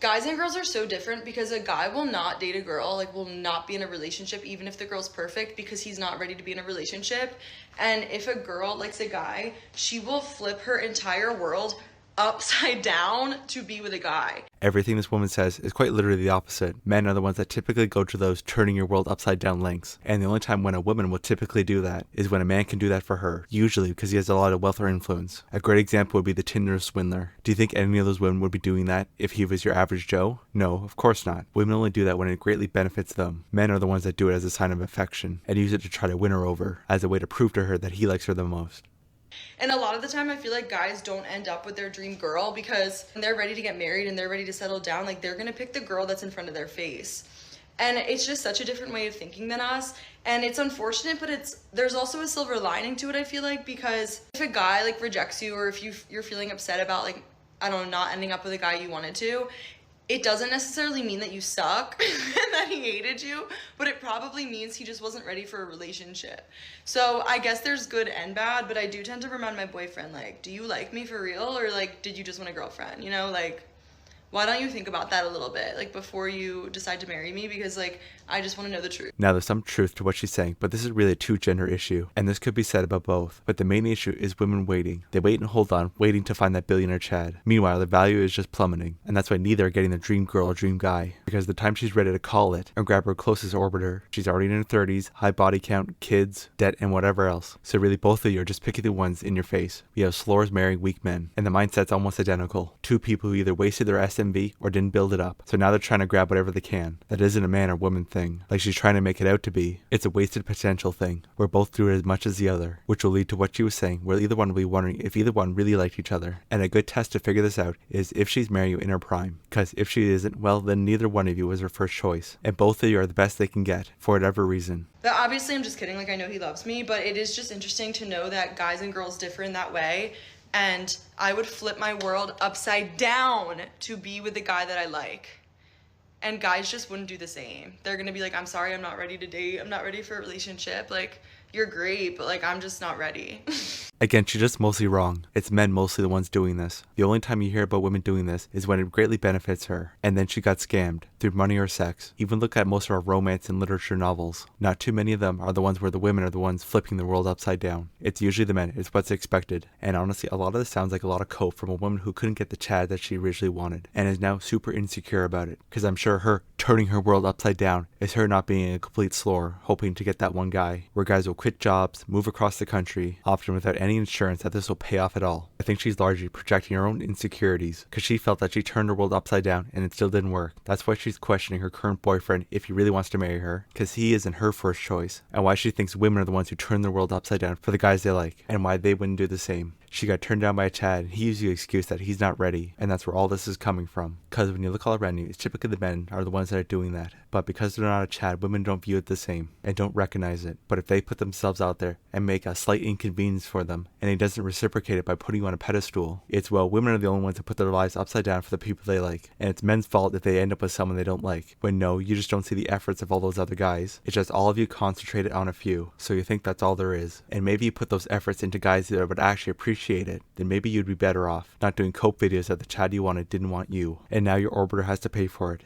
Guys and girls are so different because a guy will not date a girl, like will not be in a relationship even if the girl's perfect because he's not ready to be in a relationship. And if a girl likes a guy, she will flip her entire world upside down to be with a guy. Everything this woman says is quite literally the opposite. Men are the ones that typically go to those turning your world upside down lengths. And the only time when a woman will typically do that is when a man can do that for her, usually because he has a lot of wealth or influence. A great example would be the Tinder swindler. Do you think any of those women would be doing that if he was your average Joe? No, of course not. Women only do that when it greatly benefits them. Men are the ones that do it as a sign of affection and use it to try to win her over, as a way to prove to her that he likes her the most. And a lot of the time, I feel like guys don't end up with their dream girl because when they're ready to get married and they're ready to settle down, like they're gonna pick the girl that's in front of their face. And it's just such a different way of thinking than us. And it's unfortunate, but there's also a silver lining to it, I feel like, because if a guy like rejects you or if you're feeling upset about like, I don't know, not ending up with a guy you wanted to, it doesn't necessarily mean that you suck and that he hated you, but it probably means he just wasn't ready for a relationship. So I guess there's good and bad, but I do tend to remind my boyfriend, like, do you like me for real? Or like, did you just want a girlfriend? You know, like, why don't you think about that a little bit, like before you decide to marry me? Because like, I just want to know the truth. Now there's some truth to what she's saying, but this is really a two-gender issue, and this could be said about both. But the main issue is women waiting. They wait and hold on, waiting to find that billionaire Chad. Meanwhile, their value is just plummeting, and that's why neither are getting the dream girl or dream guy. Because the time she's ready to call it and grab her closest orbiter, she's already in her 30s, high body count, kids, debt, and whatever else. So really both of you are just picking the ones in your face. We have slores marrying weak men, and the mindset's almost identical. Two people who either wasted their SMV or didn't build it up. So now they're trying to grab whatever they can. That isn't a man or woman thing, like she's trying to make it out to be. It's a wasted potential thing, where both do it as much as the other, which will lead to what she was saying, where either one will be wondering if either one really liked each other. And a good test to figure this out is if she's marrying you in her prime. Because if she isn't, well then neither one of you was her first choice. And both of you are the best they can get, for whatever reason. But obviously I'm just kidding, like I know he loves me, but it is just interesting to know that guys and girls differ in that way. And I would flip my world upside down to be with the guy that I like. And guys just wouldn't do the same. They're gonna be like, I'm sorry, I'm not ready to date. I'm not ready for a relationship. Like, you're great, but like, I'm just not ready. Again, she's just mostly wrong. It's men mostly the ones doing this. The only time you hear about women doing this is when it greatly benefits her, and then she got scammed through money or sex. Even look at most of our romance and literature novels. Not too many of them are the ones where the women are the ones flipping the world upside down. It's usually the men. It's what's expected. And honestly, a lot of this sounds like a lot of cope from a woman who couldn't get the Chad that she originally wanted, and is now super insecure about it. Because I'm sure her turning her world upside down is her not being a complete slore, hoping to get that one guy, where guys will quit jobs, move across the country, often without any insurance that this will pay off at all. I think she's largely projecting her own insecurities, because she felt that she turned her world upside down and it still didn't work. That's why she's questioning her current boyfriend if he really wants to marry her, because he isn't her first choice, and why she thinks women are the ones who turn their world upside down for the guys they like, and why they wouldn't do the same. She got turned down by a Chad, and he used the excuse that he's not ready, and that's where all this is coming from. Because when you look all around you, it's typically the men are the ones that are doing that. But because they're not a Chad, women don't view it the same, and don't recognize it. But if they put themselves out there and make a slight inconvenience for them, and he doesn't reciprocate it by putting you on a pedestal, it's, well, women are the only ones that put their lives upside down for the people they like. And it's men's fault if they end up with someone they don't like. When no, you just don't see the efforts of all those other guys. It's just all of you concentrated on a few, so you think that's all there is. And maybe you put those efforts into guys that would actually appreciate it, then maybe you'd be better off not doing cope videos that the Chad you wanted didn't want you, and now your orbiter has to pay for it.